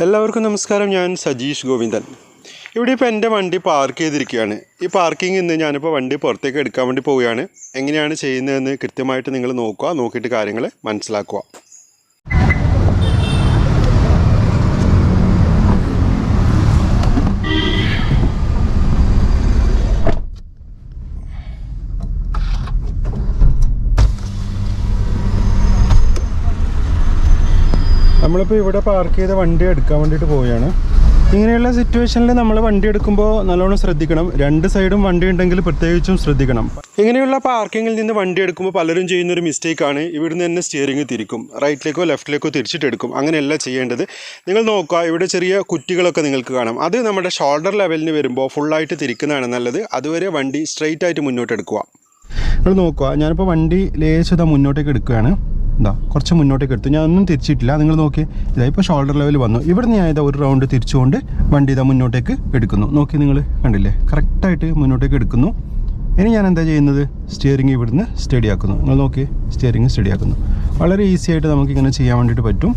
എല്ലാവർക്കും നമസ്കാരം. ഞാൻ സജീഷ് ഗോവിന്ദൻ. ഇവിടെ ഇപ്പോൾ എൻ്റെ വണ്ടി പാർക്ക് ചെയ്തിരിക്കുകയാണ്. ഈ പാർക്കിങ്ങിൽ നിന്ന് ഞാനിപ്പോൾ വണ്ടി പുറത്തേക്ക് എടുക്കാൻ വേണ്ടി പോവുകയാണ്. എങ്ങനെയാണ് ചെയ്യുന്നതെന്ന് കൃത്യമായിട്ട് നിങ്ങൾ നോക്കുക, നോക്കിയിട്ട് കാര്യങ്ങൾ മനസ്സിലാക്കുക. നമ്മളിപ്പോൾ ഇവിടെ പാർക്ക് ചെയ്ത വണ്ടി എടുക്കാൻ വേണ്ടിയിട്ട് പോവുകയാണ്. ഇങ്ങനെയുള്ള സിറ്റുവേഷനിൽ നമ്മൾ വണ്ടി എടുക്കുമ്പോൾ നല്ലോണം ശ്രദ്ധിക്കണം. രണ്ട് സൈഡും വണ്ടി ഉണ്ടെങ്കിൽ പ്രത്യേകിച്ചും ശ്രദ്ധിക്കണം. ഇങ്ങനെയുള്ള പാർക്കിങ്ങിൽ നിന്ന് വണ്ടി എടുക്കുമ്പോൾ പലരും ചെയ്യുന്നൊരു മിസ്റ്റേക്കാണ്, ഇവിടുന്ന് തന്നെ സ്റ്റിയറിംഗ് തിരിക്കും, റൈറ്റിലേക്കോ ലെഫ്റ്റിലേക്കോ തിരിച്ചിട്ടെടുക്കും. അങ്ങനെയല്ല ചെയ്യേണ്ടത്. നിങ്ങൾ നോക്കുക, ഇവിടെ ചെറിയ കുറ്റികളൊക്കെ നിങ്ങൾക്ക് കാണാം. അത് നമ്മുടെ ഷോൾഡർ ലെവലിന് വരുമ്പോൾ ഫുള്ളായിട്ട് തിരിക്കുന്നതാണ് നല്ലത്. അതുവരെ വണ്ടി സ്ട്രെയിറ്റ് ആയിട്ട് മുന്നോട്ട് എടുക്കുക. നിങ്ങൾ നോക്കുക, ഞാനിപ്പോൾ വണ്ടി ലേശം മുന്നോട്ടേക്ക് എടുക്കുകയാണ്. കുറച്ച് മുന്നോട്ടേക്ക് എടുത്തു, ഞാൻ ഒന്നും തിരിച്ചിട്ടില്ല. നിങ്ങൾ നോക്കി, ഇപ്പോൾ ഷോൾഡർ ലെവൽ വന്നു. ഇവിടെ ഞാൻ ഒരു റൗണ്ട് തിരിച്ചുകൊണ്ട് വണ്ടി മുന്നോട്ടേക്ക് എടുക്കുന്നു. നോക്കി, നിങ്ങൾ കണ്ടില്ലേ, കറക്റ്റായിട്ട് മുന്നോട്ടേക്ക് എടുക്കുന്നു. ഇനി ഞാൻ എന്താ ചെയ്യുന്നത്, സ്റ്റിയറിംഗ് ഇവിടുന്ന് സ്റ്റഡി ആക്കുന്നു. നിങ്ങൾ നോക്കി, സ്റ്റിയറിംഗ് സ്റ്റഡി ആക്കുന്നു. വളരെ ഈസി ആയിട്ട് നമുക്കിങ്ങനെ ചെയ്യാൻ വേണ്ടിയിട്ട് പറ്റും.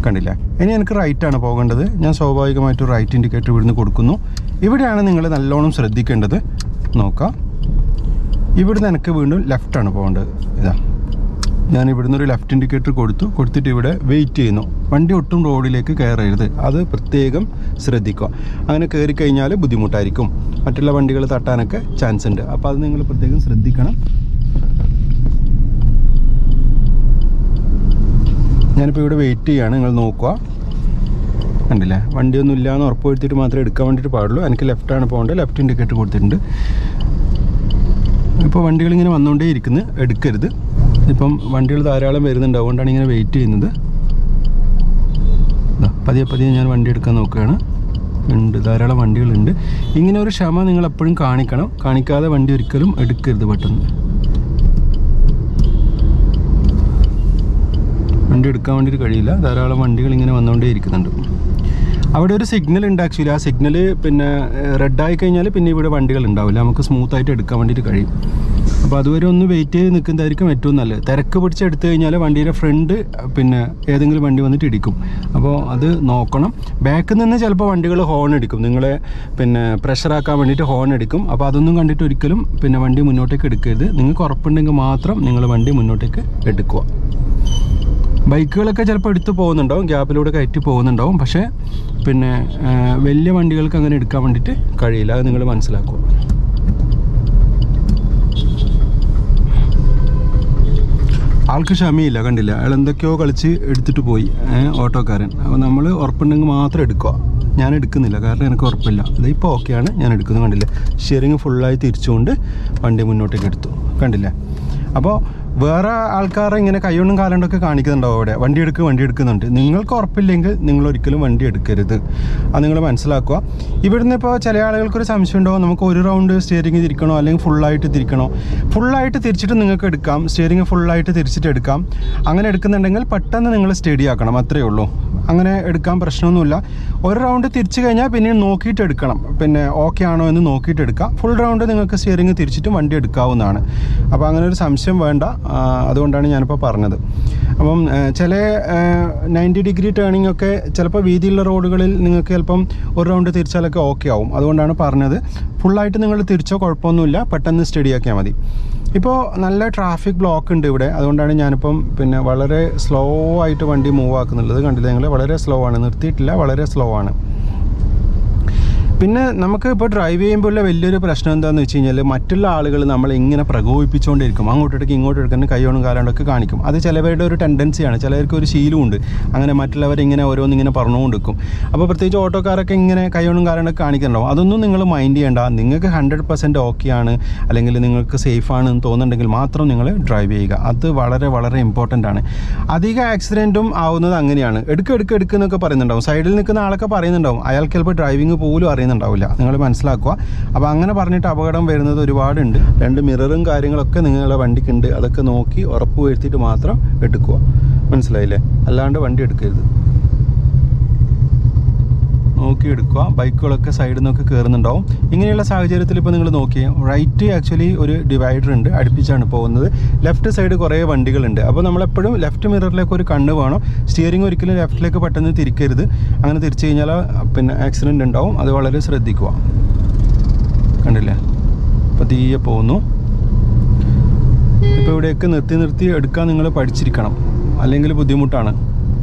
കണ്ടില്ല. ഇനി എനിക്ക് റൈറ്റാണ് പോകേണ്ടത്. ഞാൻ സ്വാഭാവികമായിട്ടും റൈറ്റ് ഇൻഡിക്കേറ്റർ ഇവിടുന്ന് കൊടുക്കുന്നു. ഇവിടെയാണ് നിങ്ങൾ നല്ലോണം ശ്രദ്ധിക്കേണ്ടത്. നോക്കാം, ഇവിടുന്ന് എനിക്ക് വീണ്ടും ലെഫ്റ്റാണ് പോകേണ്ടത്. ഞാൻ ഇവിടുന്ന് ഒരു ലെഫ്റ്റ് ഇൻഡിക്കേറ്റർ കൊടുത്തിട്ട് ഇവിടെ വെയിറ്റ് ചെയ്യുന്നു. വണ്ടി ഒട്ടും റോഡിലേക്ക് കയറരുത്, അത് പ്രത്യേകം ശ്രദ്ധിക്കുക. അങ്ങനെ കയറി കഴിഞ്ഞാൽ ബുദ്ധിമുട്ടായിരിക്കും, മറ്റുള്ള വണ്ടികൾ തട്ടാനൊക്കെ ചാൻസ് ഉണ്ട്. അപ്പോൾ അത് നിങ്ങൾ പ്രത്യേകം ശ്രദ്ധിക്കണം. ഞാനിപ്പോൾ ഇവിടെ വെയിറ്റ് ചെയ്യുകയാണ്. നിങ്ങൾ നോക്കുക, കണ്ടില്ലേ, വണ്ടിയൊന്നും ഇല്ലയെന്ന് ഉറപ്പ് വരുത്തിയിട്ട് മാത്രമേ എടുക്കാൻ വേണ്ടിയിട്ട് പാടുള്ളൂ. എനിക്ക് ലെഫ്റ്റാണ് പോകേണ്ടത്, ലെഫ്റ്റ് ഇൻഡിക്കേറ്റർ കൊടുത്തിട്ടുണ്ട്. ഇപ്പോൾ വണ്ടികളിങ്ങനെ വന്നുകൊണ്ടേ ഇരിക്കുന്നു, എടുക്കരുത്. ഇപ്പം വണ്ടികൾ ധാരാളം വരുന്നുണ്ട്, അതുകൊണ്ടാണ് ഇങ്ങനെ വെയിറ്റ് ചെയ്യുന്നത്. പതിയെ ഞാൻ വണ്ടി എടുക്കാൻ നോക്കുകയാണ്. ധാരാളം വണ്ടികളുണ്ട്. ഇങ്ങനെ ഒരു ക്ഷമ നിങ്ങൾ എപ്പോഴും കാണിക്കണം. കാണിക്കാതെ വണ്ടി ഒരിക്കലും എടുക്കരുത്. പെട്ടെന്ന് വണ്ടി എടുക്കാൻ വേണ്ടിയിട്ട് കഴിയില്ല, ധാരാളം വണ്ടികൾ ഇങ്ങനെ വന്നുകൊണ്ടേ ഇരിക്കുന്നുണ്ട്. അവിടെ ഒരു സിഗ്നൽ ഉണ്ട് ആക്ച്വലി. ആ സിഗ്നൽ പിന്നെ റെഡായി കഴിഞ്ഞാൽ പിന്നെ ഇവിടെ വണ്ടികൾ ഉണ്ടാവില്ല, നമുക്ക് സ്മൂത്തായിട്ട് എടുക്കാൻ വേണ്ടിയിട്ട് കഴിയും. അപ്പോൾ അതുവരെ ഒന്ന് വെയിറ്റ് ചെയ്ത് നിൽക്കുന്നതായിരിക്കും ഏറ്റവും നല്ലത്. തിരക്ക് പിടിച്ച് എടുത്തു കഴിഞ്ഞാൽ വണ്ടിയുടെ ഫ്രണ്ട് പിന്നെ ഏതെങ്കിലും വണ്ടി വന്നിട്ട് ഇടിക്കും. അപ്പോൾ അത് നോക്കണം. ബാക്കിൽ നിന്ന് ചിലപ്പോൾ വണ്ടികൾ ഹോൺ അടിക്കും, നിങ്ങളെ പിന്നെ പ്രഷറാക്കാൻ വേണ്ടിയിട്ട് ഹോൺ അടിക്കും. അപ്പോൾ അതൊന്നും കണ്ടിട്ട് ഒരിക്കലും പിന്നെ വണ്ടി മുന്നോട്ടേക്ക് എടുക്കരുത്. നിങ്ങൾക്ക് ഉറപ്പുണ്ടെങ്കിൽ മാത്രം നിങ്ങൾ വണ്ടി മുന്നോട്ടേക്ക് എടുക്കുക. ബൈക്കുകളൊക്കെ ചിലപ്പോൾ എടുത്ത് പോകുന്നുണ്ടാവും, ഗ്യാപ്പിലൂടെ കയറ്റി പോകുന്നുണ്ടാവും. പക്ഷേ പിന്നെ വലിയ വണ്ടികൾക്ക് അങ്ങനെ എടുക്കാൻ വേണ്ടിയിട്ട് കഴിയില്ല, അത് നിങ്ങൾ മനസ്സിലാക്കുക. ആൾക്ക് ക്ഷമയില്ല, കണ്ടില്ല, അയാൾ എന്തൊക്കെയോ കളിച്ച് എടുത്തിട്ട് പോയി ഓട്ടോക്കാരൻ. അപ്പോൾ നമ്മൾ ഉറപ്പുണ്ടെങ്കിൽ മാത്രം എടുക്കുക. ഞാൻ എടുക്കുന്നില്ല, കാരണം എനിക്ക് ഉറപ്പില്ല. ഇതിപ്പോൾ ഓക്കെയാണ്, ഞാൻ എടുക്കുന്നത്. കണ്ടില്ലേ, സ്റ്റിയറിംഗ് ഫുള്ളായി തിരിച്ചുകൊണ്ട് വണ്ടി മുന്നോട്ടേക്ക് എടുത്തു. കണ്ടില്ലേ. അപ്പോൾ വേറെ ആൾക്കാരെ ഇങ്ങനെ കൈകൊണ്ടും കാലുകൊണ്ടൊക്കെ കാണിക്കുന്നുണ്ടാവും അവിടെ, വണ്ടി എടുക്കുന്നുണ്ട്. നിങ്ങൾക്ക് ഉറപ്പില്ലെങ്കിൽ നിങ്ങൾ ഒരിക്കലും വണ്ടി എടുക്കരുത്, അത് നിങ്ങൾ മനസ്സിലാക്കുക. ഇവിടുന്ന് ഇപ്പോൾ ചില ആളുകൾക്കൊരു സംശയം ഉണ്ടാവും, നമുക്ക് ഒരു റൗണ്ട് സ്റ്റിയറിംഗ് തിരിക്കണോ അല്ലെങ്കിൽ ഫുള്ളായിട്ട് തിരിക്കണോ. ഫുള്ളായിട്ട് തിരിച്ചിട്ട് നിങ്ങൾക്ക് എടുക്കാം, സ്റ്റിയറിംഗ് ഫുള്ളായിട്ട് തിരിച്ചിട്ട് എടുക്കാം. അങ്ങനെ എടുക്കുന്നുണ്ടെങ്കിൽ പെട്ടെന്ന് നിങ്ങൾ സ്റ്റഡി ആക്കണം, അത്രയേ ഉള്ളൂ. അങ്ങനെ എടുക്കാൻ പ്രശ്നമൊന്നുമില്ല. ഒരു റൗണ്ട് തിരിച്ചു കഴിഞ്ഞാൽ പിന്നെ നോക്കിയിട്ട് എടുക്കണം, പിന്നെ ഓക്കെ ആണോ എന്ന് നോക്കിയിട്ട് എടുക്കാം. ഫുൾ റൗണ്ട് നിങ്ങൾക്ക് സ്റ്റിയറിംഗ് തിരിച്ചിട്ട് വണ്ടി എടുക്കാവുന്നതാണ്. അപ്പോൾ അങ്ങനെ ഒരു സംശയം വേണ്ട, അതുകൊണ്ടാണ് ഞാനിപ്പോൾ പറഞ്ഞത്. അപ്പം ചില 90 ഡിഗ്രി ടേണിംഗ് ഒക്കെ ചിലപ്പോൾ വീതിയുള്ള റോഡുകളിൽ നിങ്ങൾക്ക് ചിലപ്പം ഒരു റൗണ്ട് തിരിച്ചാലൊക്കെ ഓക്കെ ആവും. അതുകൊണ്ടാണ് പറഞ്ഞത്. ഫുള്ളായിട്ട് നിങ്ങൾ തിരിച്ചോ കുഴപ്പമൊന്നുമില്ല, പെട്ടെന്ന് സ്റ്റഡിയാക്കിയാൽ മതി. ഇപ്പോൾ നല്ല ട്രാഫിക് ബ്ലോക്ക് ഉണ്ട് ഇവിടെ, അതുകൊണ്ടാണ് ഞാനിപ്പം പിന്നെ വളരെ സ്ലോ ആയിട്ട് വണ്ടി മൂവ് ആക്കുന്നുള്ളത്. കണ്ടില്ല നിങ്ങൾ, വളരെ സ്ലോ ആണ്, നിർത്തിയിട്ടില്ല, വളരെ സ്ലോ ആണ്. പിന്നെ നമുക്ക് ഇപ്പോൾ ഡ്രൈവ് ചെയ്യുമ്പോഴുള്ള വലിയൊരു പ്രശ്നം എന്താണെന്ന് വെച്ച് കഴിഞ്ഞാൽ, മറ്റുള്ള ആളുകൾ നമ്മളെ ഇങ്ങനെ പ്രകോപിപ്പിച്ചുകൊണ്ടിരിക്കും, അങ്ങോട്ടേക്ക് ഇങ്ങോട്ടെടുക്കുന്ന കൈയോടും കാലാണ്ടൊക്കെ കാണിക്കും. അത് ചിലവരുടെ ഒരു ടെൻഡൻസിയാണ്, ചിലർക്ക് ഒരു ശീലമുണ്ട്, അങ്ങനെ മറ്റുള്ളവരിങ്ങനെ ഓരോന്നിങ്ങനെ പറഞ്ഞുകൊണ്ടിരിക്കും. അപ്പോൾ പ്രത്യേകിച്ച് ഓട്ടോക്കാരൊക്കെ ഇങ്ങനെ കൈയോടും കാലാണ്ടൊക്കെ കാണിക്കുന്നുണ്ടാവും. അതൊന്നും നിങ്ങൾ മൈൻഡ് ചെയ്യേണ്ട. നിങ്ങൾക്ക് 100% ഓക്കെയാണ്, അല്ലെങ്കിൽ നിങ്ങൾക്ക് സേഫാണെന്ന് തോന്നുന്നുണ്ടെങ്കിൽ മാത്രം നിങ്ങൾ ഡ്രൈവ് ചെയ്യുക. അത് വളരെ വളരെ ഇമ്പോർട്ടൻ്റ് ആണ്. അധിക ആക്സിഡൻറ്റും ആവുന്നത് അങ്ങനെയാണ്. എടുക്കുന്നൊക്കെ പറയുന്നുണ്ടാവും, സൈഡിൽ നിൽക്കുന്ന ആളൊക്കെ പറയുന്നുണ്ടാവും, അയാൾക്ക് ചിലപ്പോൾ ഡ്രൈവിംഗ് പോലും അറിയുന്നുണ്ടാവില്ല. നിങ്ങൾ മനസ്സിലാക്കുക. അപ്പോൾ അങ്ങനെ പറഞ്ഞിട്ട് അപകടം വരുന്നത് ഒരുപാടുണ്ട്. 2 മിററും കാര്യങ്ങളൊക്കെ നിങ്ങളുടെ വണ്ടിക്കുണ്ട്, അതൊക്കെ നോക്കി ഉറപ്പ് വരുത്തിയിട്ട് മാത്രം എടുക്കുക. മനസ്സിലായില്ലേ, അല്ലാണ്ട് വണ്ടി എടുക്കരുത്. നോക്കിയെടുക്കുക. ബൈക്കുകളൊക്കെ സൈഡിൽ നിന്നൊക്കെ കയറുന്നുണ്ടാവും. ഇങ്ങനെയുള്ള സാഹചര്യത്തിൽ ഇപ്പോൾ നിങ്ങൾ നോക്കിയേ, റൈറ്റ് ആക്ച്വലി ഒരു ഡിവൈഡർ ഉണ്ട്, അടുപ്പിച്ചാണ് പോകുന്നത്. ലെഫ്റ്റ് സൈഡ് കുറേ വണ്ടികളുണ്ട്. അപ്പോൾ നമ്മളെപ്പോഴും ലെഫ്റ്റ് മിററിലേക്ക് ഒരു കണ്ണ് വേണം. സ്റ്റിയറിംഗ് ഒരിക്കലും ലെഫ്റ്റിലേക്ക് പെട്ടെന്ന് തിരിക്കരുത്. അങ്ങനെ തിരിച്ചു കഴിഞ്ഞാൽ പിന്നെ ആക്സിഡൻറ്റ് ഉണ്ടാവും. അത് വളരെ ശ്രദ്ധിക്കുക. കണ്ടില്ലേ, അപ്പോൾ തീയെ പോകുന്നു. ഇപ്പോൾ ഇവിടെയൊക്കെ നിർത്തി എടുക്കാൻ നിങ്ങൾ പഠിച്ചിരിക്കണം, അല്ലെങ്കിൽ ബുദ്ധിമുട്ടാണ്.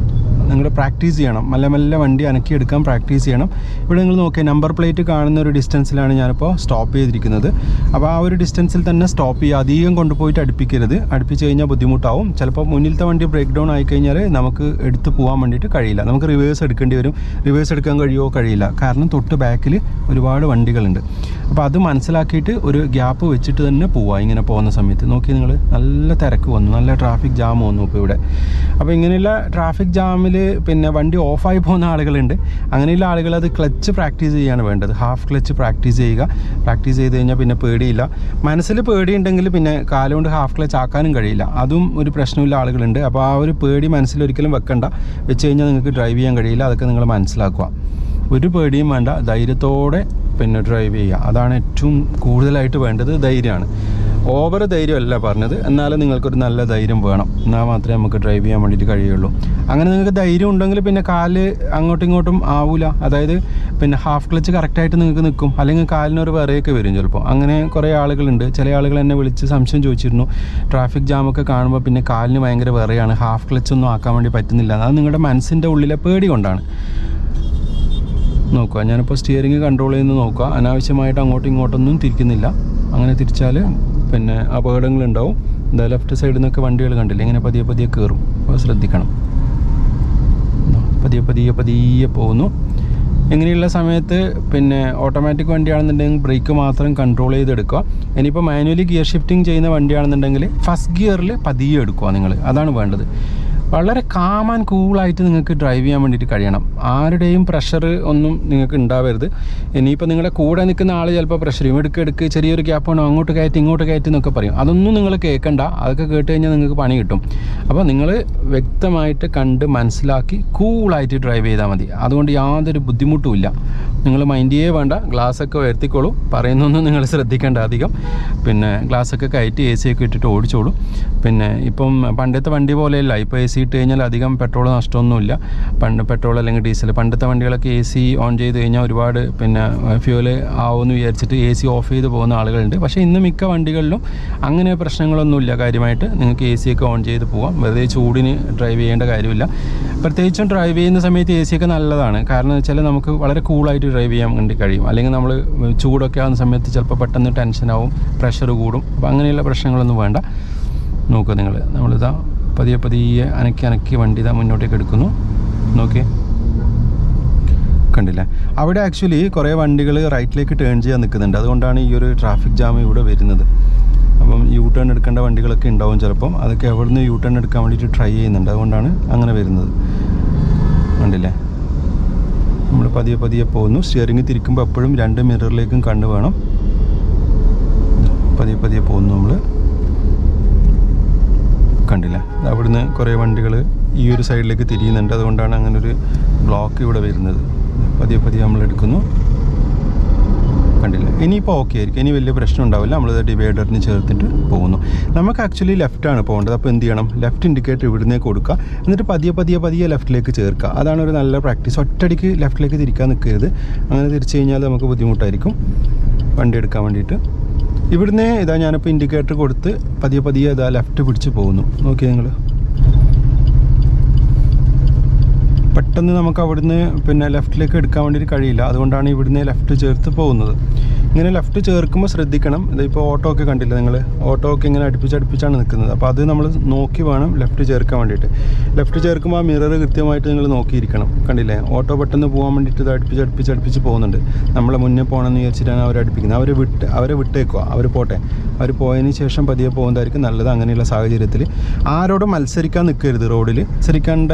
നിങ്ങൾ പ്രാക്ടീസ് ചെയ്യണം, മെല്ലെ വണ്ടി അനക്കിയെടുക്കാൻ പ്രാക്ടീസ് ചെയ്യണം. ഇവിടെ നിങ്ങൾ നോക്കിയാൽ നമ്പർ പ്ലേറ്റ് കാണുന്ന ഒരു ഡിസ്റ്റൻസിലാണ് ഞാനിപ്പോൾ സ്റ്റോപ്പ് ചെയ്തിരിക്കുന്നത്. അപ്പോൾ ആ ഒരു ഡിസ്റ്റൻസിൽ തന്നെ സ്റ്റോപ്പ് ചെയ്യുക. അധികം കൊണ്ടുപോയിട്ട് അടുപ്പിക്കരുത്. അടുപ്പിച്ച് കഴിഞ്ഞാൽ ബുദ്ധിമുട്ടാവും. ചിലപ്പോൾ മുന്നിലത്തെ വണ്ടി ബ്രേക്ക് ഡൗൺ ആയിക്കഴിഞ്ഞാൽ നമുക്ക് എടുത്ത് പോകാൻ വേണ്ടിയിട്ട് കഴിയില്ല. നമുക്ക് റിവേഴ്സ് എടുക്കേണ്ടി വരും. റിവേഴ്സ് എടുക്കാൻ കഴിയില്ല. കാരണം തൊട്ട് ബാക്കിൽ ഒരുപാട് വണ്ടികളുണ്ട്. അപ്പോൾ അത് മനസ്സിലാക്കിയിട്ട് ഒരു ഗ്യാപ്പ് വെച്ചിട്ട് തന്നെ പോവുക. ഇങ്ങനെ പോകുന്ന സമയത്ത് നോക്കി നിങ്ങൾ, നല്ല തിരക്ക് വന്നു, നല്ല ട്രാഫിക് ജാം വന്നു ഇപ്പോൾ ഇവിടെ. അപ്പോൾ ഇങ്ങനെയുള്ള ട്രാഫിക് ജാമിൽ പിന്നെ വണ്ടി ഓഫായി പോകുന്ന ആളുകളുണ്ട്. അങ്ങനെയുള്ള ആളുകൾ അത് ക്ലച്ച് പ്രാക്ടീസ് ചെയ്യാണ് വേണ്ടത്. ഹാഫ് ക്ലച്ച് പ്രാക്ടീസ് ചെയ്യുക. പ്രാക്ടീസ് ചെയ്ത് കഴിഞ്ഞാൽ പിന്നെ പേടിയില്ല. മനസ്സിൽ പേടിയുണ്ടെങ്കിൽ പിന്നെ കാലുകൊണ്ട് ഹാഫ് ക്ലച്ച് ആക്കാനും കഴിയില്ല. അതും ഒരു പ്രശ്നമില്ല ആളുകളുണ്ട്. അപ്പോൾ ആ ഒരു പേടി മനസ്സിലൊരിക്കലും വെക്കണ്ട. വെച്ച് കഴിഞ്ഞാൽ നിങ്ങൾക്ക് ഡ്രൈവ് ചെയ്യാൻ കഴിയില്ല. അതൊക്കെ നിങ്ങൾ മനസ്സിലാക്കുക. ഒരു പേടിയും വേണ്ട, ധൈര്യത്തോടെ പിന്നെ ഡ്രൈവ് ചെയ്യുക. അതാണ് ഏറ്റവും കൂടുതലായിട്ട് വേണ്ടത്, ധൈര്യമാണ്. ഓവർ ധൈര്യമല്ല പറഞ്ഞത്, എന്നാലും നിങ്ങൾക്കൊരു നല്ല ധൈര്യം വേണം. എന്നാൽ മാത്രമേ നമുക്ക് ഡ്രൈവ് ചെയ്യാൻ വേണ്ടിയിട്ട് കഴിയുള്ളൂ. അങ്ങനെ നിങ്ങൾക്ക് ധൈര്യം ഉണ്ടെങ്കിൽ പിന്നെ കാല് അങ്ങോട്ടും ഇങ്ങോട്ടും ആവില്ല. അതായത് പിന്നെ ഹാഫ് ക്ലച്ച് കറക്റ്റായിട്ട് നിങ്ങൾക്ക് നിൽക്കും. അല്ലെങ്കിൽ കാലിനൊരു വിറയൊക്കെ വരും ചിലപ്പോൾ. അങ്ങനെ കുറേ ആളുകളുണ്ട്. ചില ആളുകൾ എന്നെ വിളിച്ച് സംശയം ചോദിച്ചിരുന്നു, ട്രാഫിക് ജാമൊക്കെ കാണുമ്പോൾ പിന്നെ കാലിന് ഭയങ്കര വിറയാണ്, ഹാഫ് ക്ലച്ചൊന്നും ആക്കാൻ വേണ്ടി പറ്റുന്നില്ല. അത് നിങ്ങളുടെ മനസ്സിൻ്റെ ഉള്ളിലെ പേടി കൊണ്ടാണ്. നോക്കുക, ഞാനിപ്പോൾ സ്റ്റിയറിംഗ് കൺട്രോൾ ചെയ്യുന്നത് നോക്കുക. അനാവശ്യമായിട്ട് അങ്ങോട്ടും ഇങ്ങോട്ടൊന്നും തിരിക്കുന്നില്ല. അങ്ങനെ തിരിച്ചാൽ പിന്നെ അപകടങ്ങളുണ്ടാവും. എന്താ ലെഫ്റ്റ് സൈഡിൽ നിന്നൊക്കെ വണ്ടികൾ കണ്ടില്ല, ഇങ്ങനെ പതിയെ കയറും. അപ്പോൾ ശ്രദ്ധിക്കണം. പതിയെ പോകുന്നു. ഇങ്ങനെയുള്ള സമയത്ത് പിന്നെ ഓട്ടോമാറ്റിക് വണ്ടിയാണെന്നുണ്ടെങ്കിൽ ബ്രേക്ക് മാത്രം കൺട്രോൾ ചെയ്തെടുക്കുക. ഇനിയിപ്പോൾ മാനുവലി ഗിയർ ഷിഫ്റ്റിംഗ് ചെയ്യുന്ന വണ്ടിയാണെന്നുണ്ടെങ്കിൽ ഫസ്റ്റ് ഗിയറിൽ പതിയെ എടുക്കുക നിങ്ങൾ. അതാണ് വേണ്ടത്. വളരെ കാം ആൻഡ് കൂളായിട്ട് നിങ്ങൾക്ക് ഡ്രൈവ് ചെയ്യാൻ വേണ്ടിയിട്ട് കഴിയണം. ആരുടെയും പ്രഷർ ഒന്നും നിങ്ങൾക്ക് ഉണ്ടാവരുത്. ഇനിയിപ്പോൾ നിങ്ങളുടെ കൂടെ നിൽക്കുന്ന ആൾ ചിലപ്പോൾ പ്രഷർ ചെയ്യും, എടുക്ക് ചെറിയൊരു ഗ്യാപ്പ് വേണം, അങ്ങോട്ട് കയറ്റി ഇങ്ങോട്ട് കയറ്റി എന്നൊക്കെ പറയും. അതൊന്നും നിങ്ങൾ കേൾക്കണ്ട. അതൊക്കെ കേട്ട് കഴിഞ്ഞാൽ നിങ്ങൾക്ക് പണി കിട്ടും. അപ്പോൾ നിങ്ങൾ വ്യക്തമായിട്ട് കണ്ട് മനസ്സിലാക്കി കൂളായിട്ട് ഡ്രൈവ് ചെയ്താൽ മതി. അതുകൊണ്ട് യാതൊരു ബുദ്ധിമുട്ടുമില്ല. നിങ്ങൾ മൈൻഡേ വേണ്ട. ഗ്ലാസ്സൊക്കെ ഉയർത്തിക്കോളൂ. പറയുന്നൊന്നും നിങ്ങൾ ശ്രദ്ധിക്കേണ്ട അധികം. പിന്നെ ഗ്ലാസ്സൊക്കെ കയറ്റി AC ഒക്കെ ഇട്ടിട്ട് ഓടിച്ചോളൂ. പിന്നെ ഇപ്പം പണ്ടത്തെ വണ്ടി പോലെയല്ല. ഇപ്പോൾ AC ഇട്ട് കഴിഞ്ഞാൽ അധികം പെട്രോൾ നഷ്ടമൊന്നുമില്ല. പെട്രോൾ അല്ലെങ്കിൽ ഡീസൽ. പണ്ടത്തെ വണ്ടികളൊക്കെ AC ഓൺ ചെയ്ത് കഴിഞ്ഞാൽ ഒരുപാട് പിന്നെ ഫ്യൂൽ ആവുമെന്ന് വിചാരിച്ചിട്ട് AC ഓഫ് ചെയ്ത് പോകുന്ന ആളുകളുണ്ട്. പക്ഷേ ഇന്ന് മിക്ക വണ്ടികളിലും അങ്ങനെ പ്രശ്നങ്ങളൊന്നുമില്ല. കാര്യമായിട്ട് നിങ്ങൾക്ക് AC ഒക്കെ ഓൺ ചെയ്ത് പോകാം. വെറുതെ ചൂടിന് ഡ്രൈവ് ചെയ്യേണ്ട കാര്യമില്ല. പ്രത്യേകിച്ചും ഡ്രൈവ് ചെയ്യുന്ന സമയത്ത് AC ഒക്കെ നല്ലതാണ്. കാരണം വെച്ചാൽ നമുക്ക് വളരെ കൂളായിട്ട് ഡ്രൈവ് ചെയ്യാൻ വേണ്ടി കഴിയും. അല്ലെങ്കിൽ നമ്മൾ ചൂടൊക്കെ ആവുന്ന സമയത്ത് ചിലപ്പോൾ പെട്ടെന്ന് ടെൻഷനാവും, പ്രഷർ കൂടും. അപ്പോൾ അങ്ങനെയുള്ള പ്രശ്നങ്ങളൊന്നും വേണ്ട. നോക്കുക നിങ്ങൾ, നമ്മളിതാ പതിയെ അനക്കി വണ്ടി ഇതാ മുന്നോട്ടേക്ക് എടുക്കുന്നു. നോക്കിയേ, കണ്ടില്ലേ? അവിടെ ആക്ച്വലി കുറേ വണ്ടികൾ റൈറ്റിലേക്ക് ടേൺ ചെയ്യാൻ നിൽക്കുന്നുണ്ട്. അതുകൊണ്ടാണ് ഈ ഒരു ട്രാഫിക് ജാം ഇവിടെ വരുന്നത്. അപ്പം യു ടേൺ എടുക്കേണ്ട വണ്ടികളൊക്കെ ഉണ്ടാവും ചിലപ്പം. അതൊക്കെ എവിടുന്ന് യു ടേൺ എടുക്കാൻ വേണ്ടിയിട്ട് ട്രൈ ചെയ്യുന്നുണ്ട്. അതുകൊണ്ടാണ് അങ്ങനെ വരുന്നത്. കണ്ടില്ലേ? നമ്മൾ പതിയെ പോകുന്നു. സ്റ്റിയറിംഗ് തിരിക്കുമ്പോൾ എപ്പോഴും 2 മിററിലേക്കും കണ്ണ് വേണം. പതിയെ പോകുന്നു നമ്മൾ. കണ്ടില്ല, അവിടുന്ന് കുറേ വണ്ടികൾ ഈ ഒരു സൈഡിലേക്ക് തിരിയുന്നുണ്ട്. അതുകൊണ്ടാണ് അങ്ങനെ ഒരു ബ്ലോക്ക് ഇവിടെ വരുന്നത്. പതിയെ നമ്മൾ എടുക്കുന്നു. കണ്ടില്ല? ഇനിയിപ്പോൾ ഓക്കെ ആയിരിക്കും. ഇനി വലിയ പ്രശ്നം ഉണ്ടാവില്ല. നമ്മളിത് ഡിവൈഡറിന് ചേർത്തിട്ട് പോകുന്നു. നമുക്ക് ആക്ച്വലി ലെഫ്റ്റാണ് പോകേണ്ടത്. അപ്പോൾ എന്ത് ചെയ്യണം? ലെഫ്റ്റ് ഇൻഡിക്കേറ്റർ ഇവിടുന്നേ കൊടുക്കുക. എന്നിട്ട് പതിയെ ലെഫ്റ്റിലേക്ക് ചേർക്കുക. അതാണ് ഒരു നല്ല പ്രാക്ടീസ്. ഒറ്റയടിക്ക് ലെഫ്റ്റിലേക്ക് തിരിക്കാൻ നിൽക്കരുത്. അങ്ങനെ തിരിച്ചു കഴിഞ്ഞാൽ നമുക്ക് ബുദ്ധിമുട്ടായിരിക്കും വണ്ടി എടുക്കാൻ വേണ്ടിയിട്ട്. ഇവിടുന്ന് ഇതാ ഞാനിപ്പോൾ ഇൻഡിക്കേറ്റർ കൊടുത്ത് പതിയെ ഇതാ ലെഫ്റ്റ് പിടിച്ച് പോകുന്നു. നോക്കിയാൽ നിങ്ങൾ, പെട്ടെന്ന് നമുക്ക് അവിടുന്ന് പിന്നെ ലെഫ്റ്റിലേക്ക് എടുക്കാൻ വേണ്ടിയിട്ട് കഴിയില്ല. അതുകൊണ്ടാണ് ഇവിടുന്ന് ലെഫ്റ്റ് ചേർത്ത് പോകുന്നത്. ഇങ്ങനെ ലെഫ്റ്റ് ചേർക്കുമ്പോൾ ശ്രദ്ധിക്കണം. ഇതിപ്പോൾ ഓട്ടോ ഒക്കെ കണ്ടില്ല നിങ്ങൾ, ഓട്ടോ ഒക്കെ ഇങ്ങനെ അടുപ്പിച്ചാണ് നിൽക്കുന്നത്. അപ്പോൾ അത് നമ്മൾ നോക്കി വേണം ലെഫ്റ്റ് ചേർക്കാൻ വേണ്ടിയിട്ട്. ലെഫ്റ്റ് ചേർക്കുമ്പോൾ ആ മിറർ കൃത്യമായിട്ട് നിങ്ങൾ നോക്കിയിരിക്കണം. കണ്ടില്ലേ? ഓട്ടോ പെട്ടെന്ന് പോകാൻ വേണ്ടിയിട്ട് ഇത് അടുപ്പിച്ച് പോകുന്നുണ്ട്. നമ്മളെ മുന്നേ പോകണമെന്ന് വിചാരിച്ചിട്ടാണ് അവർ അടുപ്പിക്കുന്നത്. അവരെ വിട്ടേക്കുക. അവർ പോട്ടെ. അവർ പോയതിന് ശേഷം പതിയെ പോകുന്നതായിരിക്കും നല്ലത്. അങ്ങനെയുള്ള സാഹചര്യത്തിൽ ആരോടും മത്സരിക്കാൻ നിൽക്കരുത്. റോഡിൽ മത്സരിക്കേണ്ട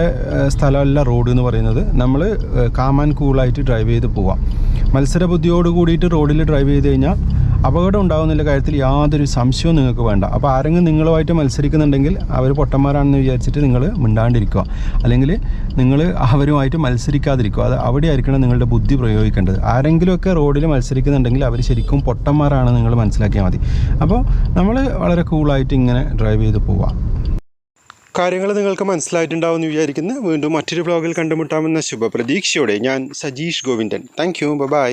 സ്ഥലമല്ല റോഡ് എന്ന് പറയുന്നത്. നമ്മൾ കാം ആൻഡ് കൂളായിട്ട് ഡ്രൈവ് ചെയ്ത് പോവാം. മത്സരബുദ്ധിയോട് കൂടിയിട്ട് റോഡിൽ ഡ്രൈവ് ചെയ്ത് കഴിഞ്ഞാൽ അപകടം ഉണ്ടാകുന്നുള്ള കാര്യത്തിൽ യാതൊരു സംശയവും നിങ്ങൾക്ക് വേണ്ട. അപ്പോൾ ആരെങ്കിലും നിങ്ങളുമായിട്ട് മത്സരിക്കുന്നുണ്ടെങ്കിൽ അവർ പൊട്ടന്മാരാണെന്ന് വിചാരിച്ചിട്ട് നിങ്ങൾ മിണ്ടാണ്ടിരിക്കുക, അല്ലെങ്കിൽ നിങ്ങൾ അവരുമായിട്ട് മത്സരിക്കാതിരിക്കുക. അത് അവിടെ ആയിരിക്കണം നിങ്ങളുടെ ബുദ്ധി പ്രയോഗിക്കേണ്ടത്. ആരെങ്കിലുമൊക്കെ റോഡിൽ മത്സരിക്കുന്നുണ്ടെങ്കിൽ അവർ ശരിക്കും പൊട്ടന്മാരാണെന്ന് നിങ്ങൾ മനസ്സിലാക്കിയാൽ മതി. അപ്പോൾ നമ്മൾ വളരെ കൂളായിട്ട് ഇങ്ങനെ ഡ്രൈവ് ചെയ്ത് പോവാം. കാര്യങ്ങൾ നിങ്ങൾക്ക് മനസ്സിലായിട്ടുണ്ടാവുമെന്ന് വിചാരിക്കുന്നു. വീണ്ടും മറ്റൊരു വ്ലോഗിൽ കണ്ടുമുട്ടാമെന്ന ശുഭപ്രതീക്ഷയോടെ ഞാൻ Sajeesh Govindan. Thank you. By.